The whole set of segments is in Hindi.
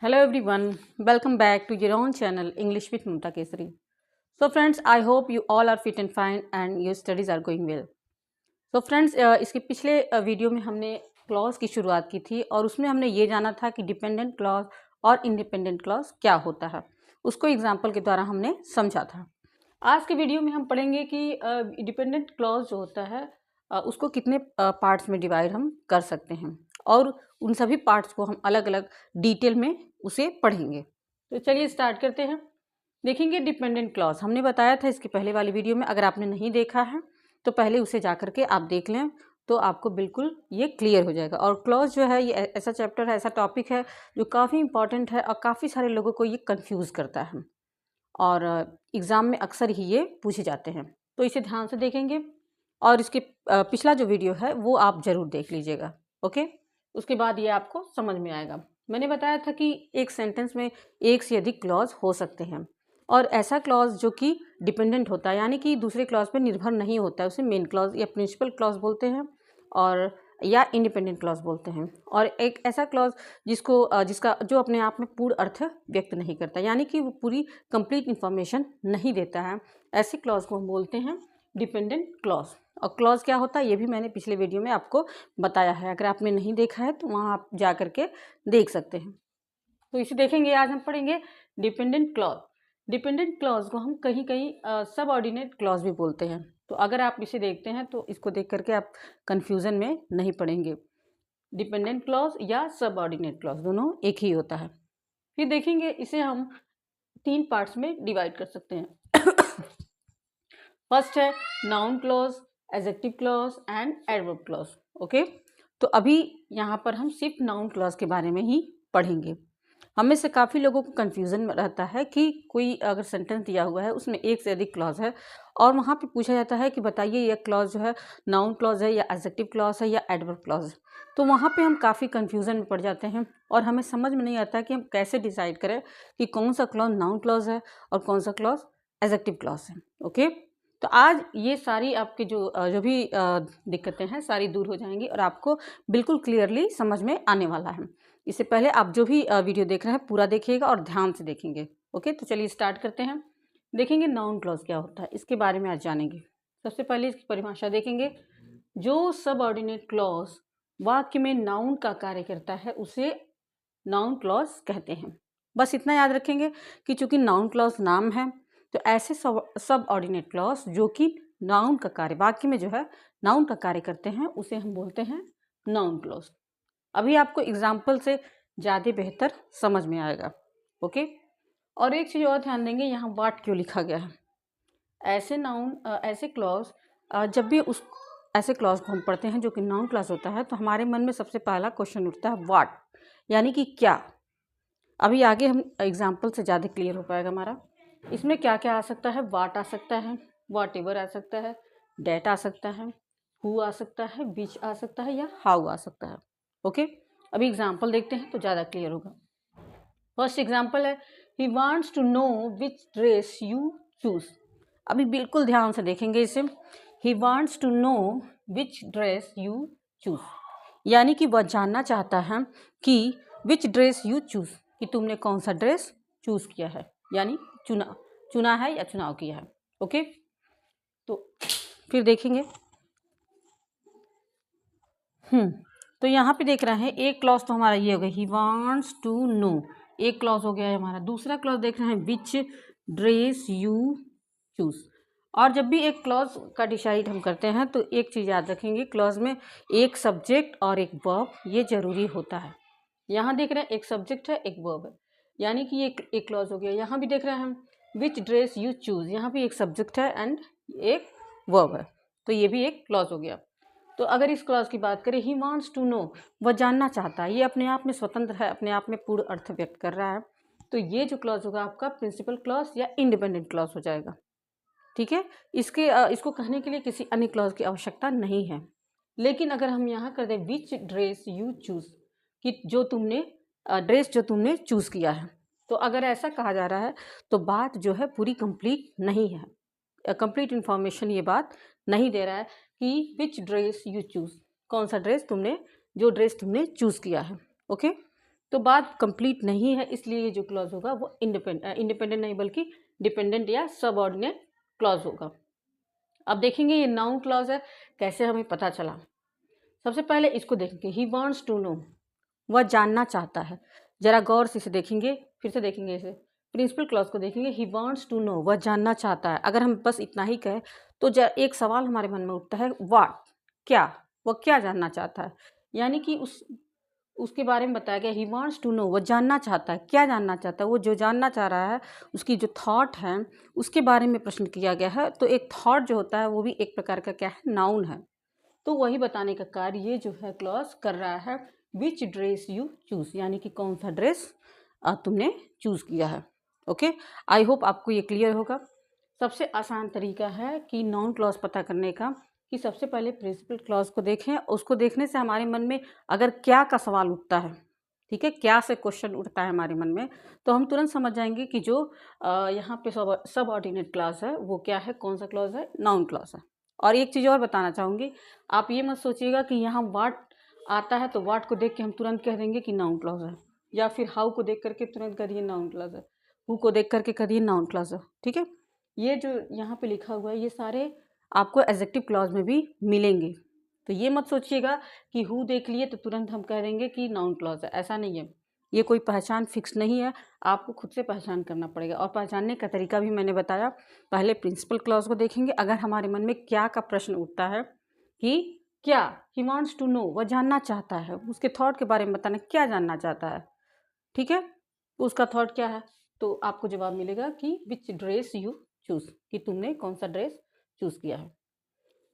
Hello everyone, welcome back to your own channel English with Mamta Kesari. So friends, I hope you all are fit and fine and your studies are going well. So friends, इसके पिछले वीडियो में हमने क्लॉज की शुरुआत की थी और उसमें हमने ये जाना था कि डिपेंडेंट क्लॉज और इंडिपेंडेंट क्लॉज क्या होता है, उसको एग्जाम्पल के द्वारा हमने समझा था। आज के वीडियो में हम पढ़ेंगे कि डिपेंडेंट क्लॉज जो होता है उसको कितने पार्ट्स में डिवाइड हम कर सकते हैं और उन सभी पार्ट्स को हम अलग अलग डिटेल में उसे पढ़ेंगे। तो चलिए स्टार्ट करते हैं। देखेंगे डिपेंडेंट क्लॉज, हमने बताया था इसकी पहले वाली वीडियो में, अगर आपने नहीं देखा है तो पहले उसे जा करके आप देख लें तो आपको बिल्कुल ये क्लियर हो जाएगा। और क्लॉज जो है ये ऐसा चैप्टर है, ऐसा टॉपिक है जो काफ़ी इंपॉर्टेंट है और काफ़ी सारे लोगों को ये कंफ्यूज करता है और एग्ज़ाम में अक्सर ही ये पूछे जाते हैं। तो इसे ध्यान से देखेंगे और इसके पिछला जो वीडियो है वो आप ज़रूर देख लीजिएगा, ओके। उसके बाद ये आपको समझ में आएगा। मैंने बताया था कि एक सेंटेंस में एक से अधिक क्लॉज हो सकते हैं और ऐसा क्लॉज जो कि डिपेंडेंट होता है यानी कि दूसरे क्लॉज पर निर्भर नहीं होता है उसे मेन क्लॉज या प्रिंसिपल क्लॉज बोलते हैं और या इंडिपेंडेंट क्लॉज बोलते हैं। और एक ऐसा क्लॉज जिसका जो अपने आप में पूर्ण अर्थ व्यक्त नहीं करता यानी कि वो पूरी कंप्लीट इंफॉर्मेशन नहीं देता है, ऐसे क्लॉज को हम बोलते हैं डिपेंडेंट क्लॉज। और क्लॉज क्या होता है ये भी मैंने पिछले वीडियो में आपको बताया है, अगर आपने नहीं देखा है तो वहाँ आप जा करके देख सकते हैं। तो इसे देखेंगे। आज हम पढ़ेंगे डिपेंडेंट क्लॉज। डिपेंडेंट क्लॉज को हम कहीं कहीं सब ऑर्डिनेट क्लॉज भी बोलते हैं। तो अगर आप इसे देखते हैं तो इसको देख करके आप कन्फ्यूज़न में नहीं पड़ेंगे। डिपेंडेंट क्लॉज या सब ऑर्डिनेट क्लॉज दोनों एक ही होता है। फिर देखेंगे इसे हम 3 पार्ट्स में डिवाइड कर सकते हैं। फर्स्ट है noun clause, adjective clause and adverb clause, okay. तो अभी यहाँ पर हम सिर्फ नाउन क्लॉज के बारे में ही पढ़ेंगे। हमें से काफ़ी लोगों को कन्फ्यूज़न रहता है कि कोई अगर सेंटेंस दिया हुआ है उसमें एक से अधिक क्लॉज है और वहाँ पे पूछा जाता है कि बताइए यह क्लॉज जो है नाउन क्लॉज है या एडजेक्टिव क्लॉज है या एडवर्ब क्लॉज है। तो वहाँ पे हम काफ़ी कन्फ्यूज़न में पड़ जाते हैं और हमें समझ में नहीं आता कि हम कैसे डिसाइड करें कि कौन सा क्लॉज नाउन क्लॉज है और कौन सा क्लॉज एडजेक्टिव क्लॉज है, ओके। तो आज ये सारी आपकी जो भी दिक्कतें हैं सारी दूर हो जाएंगी और आपको बिल्कुल क्लियरली समझ में आने वाला है। इससे पहले आप जो भी वीडियो देख रहे हैं पूरा देखिएगा और ध्यान से देखेंगे, ओके। तो चलिए स्टार्ट करते हैं। देखेंगे नाउन क्लॉज क्या होता है, इसके बारे में आज जानेंगे। सबसे पहले इसकी परिभाषा देखेंगे। जो सबऑर्डिनेट क्लॉज वाक्य में नाउन का कार्य करता है उसे नाउन क्लॉज कहते हैं। बस इतना याद रखेंगे कि चूंकि नाउन क्लॉज नाम है तो ऐसे सब ऑर्डिनेट क्लॉज जो कि नाउन का कार्य वाक्य में जो है नाउन का कार्य करते हैं उसे हम बोलते हैं नाउन क्लॉज। अभी आपको एग्जाम्पल से ज़्यादा बेहतर समझ में आएगा, ओके। और एक चीज़ और ध्यान देंगे, यहाँ वाट क्यों लिखा गया है। ऐसे नाउन ऐसे क्लॉज जब भी उस ऐसे क्लॉज को हम पढ़ते हैं जो कि नाउन क्लॉज होता है तो हमारे मन में सबसे पहला क्वेश्चन उठता है वाट, यानी कि क्या। अभी आगे हम एग्जाम्पल से ज़्यादा क्लियर हो पाएगा हमारा। इसमें क्या क्या आ सकता है, वाट आ सकता है, वॉट एवर आ सकता है, डेट आ सकता है, हु आ सकता है, विच आ सकता है या हाउ आ सकता है, ओके। अभी एग्जाम्पल देखते हैं तो ज़्यादा क्लियर होगा। फर्स्ट एग्जाम्पल है he wants to know which dress you choose. अभी बिल्कुल ध्यान से देखेंगे इसे। He wants to know which dress you choose, यानी कि वह जानना चाहता है कि विच ड्रेस यू चूज, कि तुमने कौन सा ड्रेस चूज किया है, यानी चुना है या चुनाव किया है, ओके। तो फिर देखेंगे तो यहाँ पे देख रहे हैं एक क्लॉज तो हमारा ये हो गया ही वांट्स टू नो, एक क्लॉज हो गया है हमारा। दूसरा क्लॉज देख रहे हैं विच ड्रेस यू चूज। और जब भी एक क्लॉज का डिसाइड हम करते हैं तो एक चीज़ याद रखेंगे, क्लॉज में एक सब्जेक्ट और एक वर्ब ये जरूरी होता है। यहाँ देख रहे हैं एक सब्जेक्ट है एक वर्ब है, यानी कि ये एक क्लॉज हो गया। यहाँ भी देख रहे हैं हम विच ड्रेस यू चूज, यहाँ भी एक सब्जेक्ट है एंड एक वर्ब है, तो ये भी एक क्लॉज हो गया। तो अगर इस क्लॉज की बात करें ही वांट्स टू नो, वह जानना चाहता है, ये अपने आप में स्वतंत्र है, अपने आप में पूर्ण अर्थ व्यक्त कर रहा है। तो ये जो क्लॉज होगा आपका प्रिंसिपल क्लॉज या इंडिपेंडेंट क्लॉज हो जाएगा, ठीक है। इसको कहने के लिए किसी अन्य क्लॉज की आवश्यकता नहीं है। लेकिन अगर हम यहाँ कर दें विच ड्रेस यू चूज, कि जो तुमने ड्रेस जो तुमने चूज किया है, तो अगर ऐसा कहा जा रहा है तो बात जो है पूरी कंप्लीट नहीं है, कंप्लीट इन्फॉर्मेशन ये बात नहीं दे रहा है कि विच ड्रेस यू चूज, कौन सा ड्रेस तुमने, जो ड्रेस तुमने चूज किया है, ओके। तो बात कंप्लीट नहीं है, इसलिए ये जो क्लॉज होगा वो इंडिपेंडेंट नहीं बल्कि डिपेंडेंट या सबऑर्डिनेट क्लॉज होगा। अब देखेंगे ये नाउन क्लॉज है, कैसे हमें पता चला। सबसे पहले इसको देखेंगे, ही वांट्स टू नो, वह जानना चाहता है। जरा गौर से इसे देखेंगे, फिर से देखेंगे इसे, प्रिंसिपल क्लॉज को देखेंगे, ही वांट्स टू नो, वह जानना चाहता है। अगर हम बस इतना ही कहें तो एक सवाल हमारे मन में उठता है, व्हाट, क्या, वह क्या जानना चाहता है, यानी कि उसके बारे में बताया गया, ही वांट्स टू नो, वह जानना चाहता है। क्या जानना चाहता है? वो जो जानना चाह रहा है, उसकी जो थॉट है उसके बारे में प्रश्न किया गया है। तो एक थॉट जो होता है वो भी एक प्रकार का क्या है, नाउन है। तो वही बताने का कार्य ये जो है क्लॉज कर रहा है, विच ड्रेस यू चूज, यानी कि कौन सा ड्रेस तुमने चूज किया है। ओके, आई होप आपको ये क्लियर होगा। सबसे आसान तरीका है कि नाउन क्लॉज पता करने का, कि सबसे पहले प्रिंसिपल क्लॉज को देखें। उसको देखने से हमारे मन में अगर क्या का सवाल उठता है, ठीक है, क्या से क्वेश्चन उठता है हमारे मन में, तो हम तुरंत समझ जाएंगे कि जो यहाँ पे सबऑर्डिनेट क्लॉज है वो क्या है, कौन सा क्लॉज है, नाउन क्लॉज है। और एक चीज़ और बताना चाहूँगी, आप ये मत सोचिएगा कि यहाँ वाट आता है तो वाट को देख के हम तुरंत कह देंगे कि नाउन क्लॉज है, या फिर हाउ को देख करके तुरंत करिए नाउन क्लॉज है, हु को देख करके करिए नाउन क्लॉज है। ठीक है, ये जो यहाँ पे लिखा हुआ है ये सारे आपको एडजेक्टिव क्लॉज में भी मिलेंगे। तो ये मत सोचिएगा कि हु देख लिए तो तुरंत हम कह देंगे कि नाउन क्लॉज है, ऐसा नहीं है। ये कोई पहचान फिक्स नहीं है, आपको खुद से पहचान करना पड़ेगा। और पहचानने का तरीका भी मैंने बताया, पहले प्रिंसिपल क्लॉज को देखेंगे। अगर हमारे मन में क्या का प्रश्न उठता है कि क्या, ही वांट्स टू नो, वह जानना चाहता है, उसके थॉट के बारे में बताना, क्या जानना चाहता है, ठीक है, उसका थॉट क्या है, तो आपको जवाब मिलेगा कि विच ड्रेस यू चूज, कि तुमने कौन सा ड्रेस चूज किया है।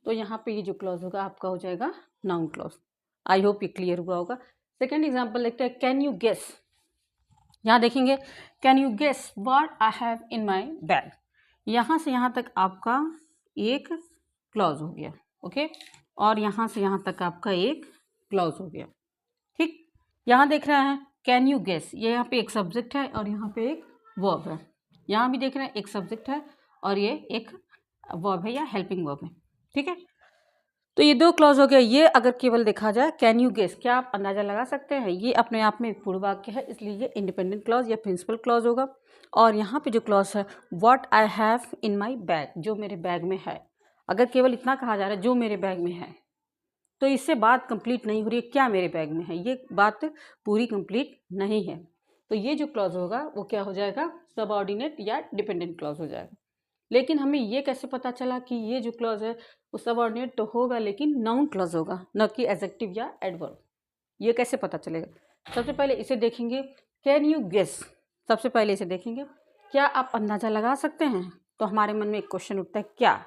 तो यहाँ पे ये जो क्लॉज होगा आपका हो जाएगा नाउन क्लॉज। आई होप ये क्लियर हुआ होगा। सेकेंड एग्जाम्पल देखते हैं, कैन यू गेस। यहाँ देखेंगे, can you guess what I have in my bag. यहाँ से यहाँ तक आपका एक क्लॉज हो गया, ओके, और यहाँ से यहाँ तक आपका एक क्लॉज हो गया। ठीक, यहाँ देख रहे हैं कैन यू गेस, ये यहाँ पे एक सब्जेक्ट है और यहाँ पे एक वर्ब है। यहाँ भी देख रहे हैं एक सब्जेक्ट है और ये एक वर्ब है या हेल्पिंग वर्ब है। ठीक है, तो ये दो क्लॉज हो गया। ये अगर केवल देखा जाए कैन यू गेस, क्या आप अंदाजा लगा सकते हैं, ये अपने आप में पूर्ण वाक्य है, इसलिए ये इंडिपेंडेंट क्लॉज या प्रिंसिपल क्लॉज होगा। और यहाँ पे जो क्लॉज है, what I have in my bag, जो मेरे बैग में है, अगर केवल इतना कहा जा रहा है जो मेरे बैग में है, तो इससे बात कंप्लीट नहीं हो रही है, क्या मेरे बैग में है, ये बात पूरी कंप्लीट नहीं है। तो ये जो क्लॉज होगा वो क्या हो जाएगा, सबऑर्डिनेट या डिपेंडेंट क्लॉज हो जाएगा। लेकिन हमें ये कैसे पता चला कि ये जो क्लॉज है वो सबऑर्डिनेट तो होगा लेकिन नाउन क्लॉज होगा, न कि एडजेक्टिव या एडवर्ब, ये कैसे पता चलेगा। सबसे पहले इसे देखेंगे, कैन यू गेस, सबसे पहले इसे देखेंगे, क्या आप अंदाज़ा लगा सकते हैं। तो हमारे मन में एक क्वेश्चन उठता है, क्या।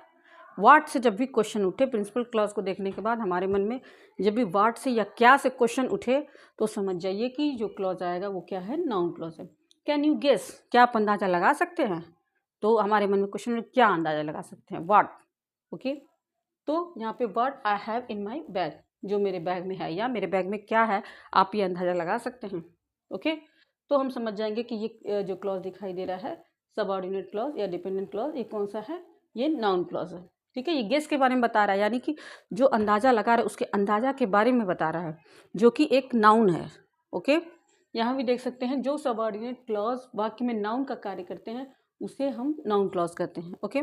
वाट से जब भी क्वेश्चन उठे, प्रिंसिपल क्लॉज को देखने के बाद हमारे मन में जब भी वाट से या क्या से क्वेश्चन उठे तो समझ जाइए कि जो क्लॉज आएगा वो क्या है, नाउन क्लॉज है। कैन यू गेस, क्या आप अंदाज़ा लगा सकते हैं, तो हमारे मन में क्वेश्चन में क्या अंदाज़ा लगा सकते हैं, वाट, ओके। तो यहाँ पे what I have in my bag, जो मेरे बैग में है या मेरे बैग में क्या है, आप ये अंदाज़ा लगा सकते हैं, ओके। तो हम समझ जाएंगे कि ये जो क्लॉज दिखाई दे रहा है सबऑर्डिनेट क्लॉज या डिपेंडेंट क्लॉज, ये कौन सा है, ये नाउन क्लॉज है। ठीक है, ये गेस के बारे में बता रहा है, यानी कि जो अंदाज़ा लगा रहा है उसके अंदाज़ा के बारे में बता रहा है, जो कि एक नाउन है, ओके। यहाँ भी देख सकते हैं, जो सबऑर्डिनेट क्लॉज वाक्य में नाउन का कार्य करते हैं उसे हम नाउन क्लॉज कहते हैं, ओके।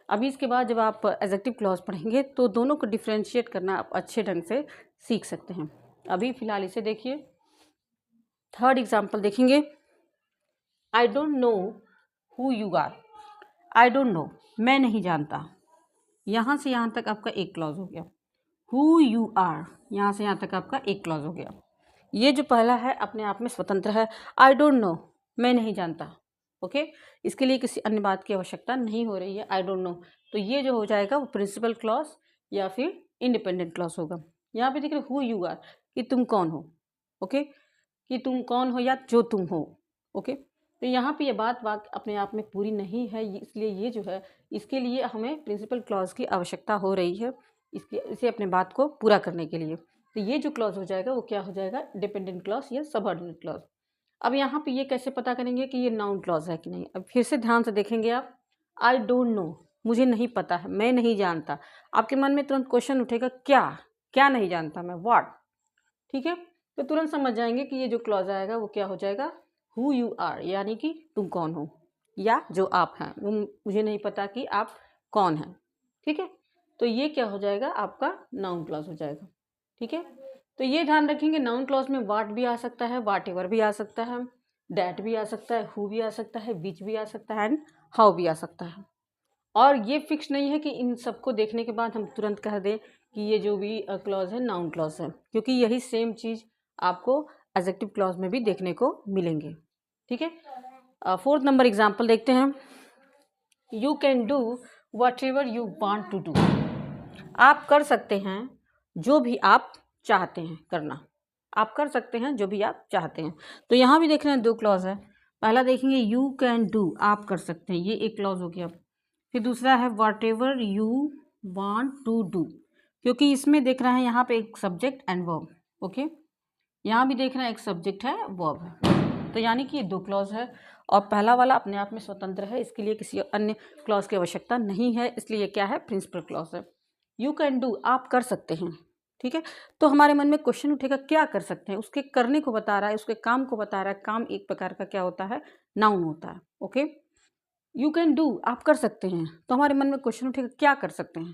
अभी इसके बाद जब आप एडजेक्टिव क्लॉज पढ़ेंगे तो दोनों को डिफ्रेंशिएट करना आप अच्छे ढंग से सीख सकते हैं। अभी फिलहाल इसे देखिए, थर्ड एग्जाम्पल देखेंगे, I don't know who you are. I don't know, मैं नहीं जानता, यहाँ से यहाँ तक आपका एक क्लॉज हो गया। हु यू आर, यहाँ से यहाँ तक आपका एक क्लॉज हो गया। ये जो पहला है अपने आप में स्वतंत्र है, आई डोंट नो, मैं नहीं जानता, ओके। इसके लिए किसी अन्य बात की आवश्यकता नहीं हो रही है, आई डोंट नो। तो ये जो हो जाएगा वो प्रिंसिपल क्लॉज या फिर इंडिपेंडेंट क्लॉज होगा। यहाँ पे देख रहे हु यू आर, कि तुम कौन हो, ओके, कि तुम कौन हो या जो तुम हो, ओके। तो यहाँ पे ये बात अपने आप में पूरी नहीं है, इसलिए ये जो है इसके लिए हमें प्रिंसिपल क्लॉज की आवश्यकता हो रही है, इसे अपने बात को पूरा करने के लिए। तो ये जो क्लॉज हो जाएगा वो क्या हो जाएगा, डिपेंडेंट क्लॉज या सबऑर्डिनेट क्लॉज। अब यहाँ पे ये कैसे पता करेंगे कि ये नाउन क्लॉज है कि नहीं। अब फिर से ध्यान से देखेंगे आप, आई डोंट नो, मुझे नहीं पता है, मैं नहीं जानता। आपके मन में तुरंत क्वेश्चन उठेगा, क्या, क्या नहीं जानता मैं, व्हाट, ठीक है। तो तुरंत समझ जाएंगे कि ये जो क्लॉज आएगा वो क्या हो जाएगा, हु यू आर, यानी कि तुम कौन हो, या जो आप हैं वो मुझे नहीं पता कि आप कौन हैं। ठीक है, तो ये क्या हो जाएगा, आपका नाउन क्लॉज हो जाएगा। ठीक है, तो ये ध्यान रखेंगे नाउन क्लॉज में वाट भी आ सकता है, वाट एवर भी आ सकता है, डैट भी आ सकता है, हु भी आ सकता है, विच भी आ सकता है, एंड हाउ भी आ सकता है। और ये फिक्स नहीं है कि इन सबको देखने के बाद हम तुरंत कह दें कि ये जो भी क्लॉज है नाउन क्लॉज है, क्योंकि यही सेम चीज़ आपको एडजेक्टिव क्लॉज में भी देखने को मिलेंगे। ठीक है, 4th नंबर एग्जाम्पल देखते हैं। You can do whatever you want to do. आप कर सकते हैं जो भी आप चाहते हैं करना, आप कर सकते हैं जो भी आप चाहते हैं। तो यहाँ भी देख रहे हैं 2 क्लॉज है। पहला देखेंगे यू कैन डू, आप कर सकते हैं, ये एक क्लॉज हो गया। फिर दूसरा है whatever you want to do, क्योंकि इसमें देख रहे हैं यहाँ पे एक सब्जेक्ट एंड वर्ब। ओके, यहाँ भी देख रहे हैं एक सब्जेक्ट है वर्ब है, तो यानी कि ये 2 क्लॉज है और पहला वाला अपने आप में स्वतंत्र है, इसके लिए किसी अन्य क्लॉज की आवश्यकता नहीं है, इसलिए क्या है, प्रिंसिपल क्लॉज है। यू कैन डू, आप कर सकते हैं। ठीक है, तो हमारे मन में क्वेश्चन उठेगा क्या कर सकते हैं, उसके करने को बता रहा है, उसके काम को बता रहा है। काम एक प्रकार का क्या होता है, नाउन होता है। ओके, यू कैन डू, आप कर सकते हैं, तो हमारे मन में क्वेश्चन उठेगा क्या कर सकते हैं।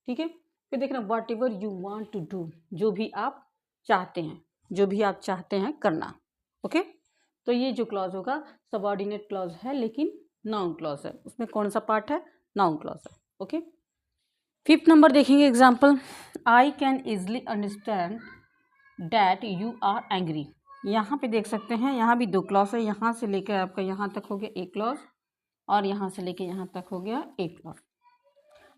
ठीक है, फिर देखना whatever you want to do, जो भी आप चाहते हैं, जो भी आप चाहते हैं करना। ओके, तो ये जो क्लॉज होगा सबऑर्डिनेट क्लॉज है, लेकिन नाउन क्लॉज है, उसमें कौन सा पार्ट है, नाउन क्लॉज है। ओके, 5th नंबर देखेंगे example. I can easily understand that you are angry. यहाँ पे देख सकते हैं, यहाँ भी 2 क्लॉज है, यहाँ से लेकर आपका यहाँ तक हो गया एक क्लॉज, और यहाँ से लेके यहाँ तक हो गया एक clause.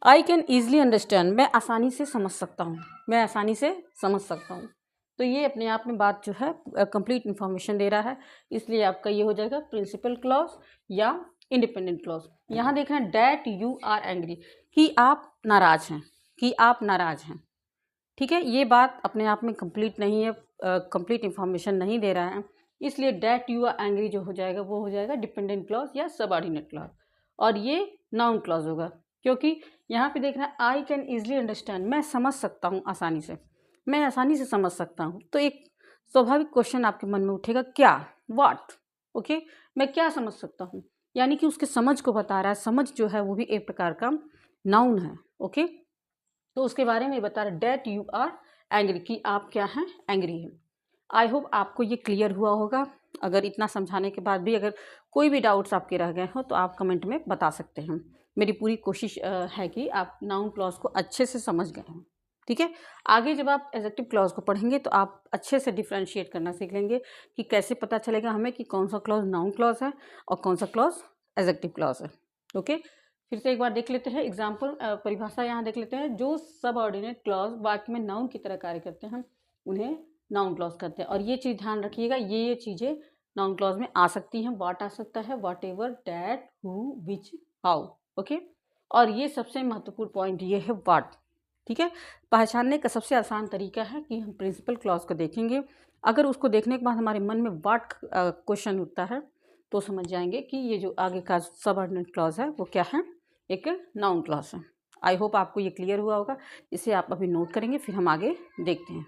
I can easily understand, मैं आसानी से समझ सकता हूँ, मैं आसानी से समझ सकता हूँ। तो ये अपने आप में बात जो है कंप्लीट इन्फॉर्मेशन दे रहा है, इसलिए आपका ये हो जाएगा प्रिंसिपल क्लॉज या इंडिपेंडेंट क्लॉज। यहाँ देख रहे हैं डैट यू आर एंग्री, कि आप नाराज हैं, कि आप नाराज हैं। ठीक है, ये बात अपने आप में कंप्लीट नहीं है, कंप्लीट इन्फॉर्मेशन नहीं दे रहा है, इसलिए डैट यू आर एंग्री जो हो जाएगा वो हो जाएगा डिपेंडेंट क्लॉज या सबऑर्डिनेट क्लॉज, और ये नाउन क्लॉज होगा, क्योंकि यहाँ पे देखना आई कैन ईजिली अंडरस्टैंड, मैं समझ सकता हूँ आसानी से, मैं आसानी से समझ सकता हूँ। तो एक स्वाभाविक क्वेश्चन आपके मन में उठेगा, क्या, व्हाट। ओके, मैं क्या समझ सकता हूँ, यानी कि उसके समझ को बता रहा है। समझ जो है वो भी एक प्रकार का नाउन है। ओके, तो उसके बारे में बता रहा डैट यू आर एंग्री, कि आप क्या हैं, एंग्री हैं। आई होप आपको ये क्लियर हुआ होगा। अगर इतना समझाने के बाद भी अगर कोई भी डाउट्स आपके रह गए हो तो आप कमेंट में बता सकते हैं। मेरी पूरी कोशिश है कि आप नाउन क्लॉज को अच्छे से समझ गए हैं। ठीक है, आगे जब आप एडजेक्टिव क्लॉज को पढ़ेंगे तो आप अच्छे से डिफ्रेंशिएट करना सीख लेंगे कि कैसे पता चलेगा हमें कि कौन सा क्लॉज नाउन क्लॉज है और कौन सा क्लॉज एडजेक्टिव क्लॉज है। ओके, फिर से एक बार देख लेते हैं एग्जाम्पल, परिभाषा यहाँ देख लेते हैं। जो सबऑर्डिनेट क्लॉज वाक्य में नाउन की तरह कार्य करते हैं उन्हें नाउन क्लॉज करते हैं। और ये चीज़ ध्यान रखिएगा, ये चीज़ें नाउन क्लॉज में आ सकती हैं। वाट आ सकता है, whatever, that, who, which, how. Okay, और ये सबसे महत्वपूर्ण पॉइंट ये है वाट। ठीक है, पहचानने का सबसे आसान तरीका है कि हम प्रिंसिपल क्लॉज को देखेंगे। अगर उसको देखने के बाद हमारे मन में वाट क्वेश्चन उठता है तो समझ जाएंगे कि ये जो आगे का सबऑर्डिनेट क्लॉज है वो क्या है, एक नाउन क्लॉज है। आई होप आपको ये क्लियर हुआ होगा। इसे आप अभी नोट करेंगे, फिर हम आगे देखते हैं।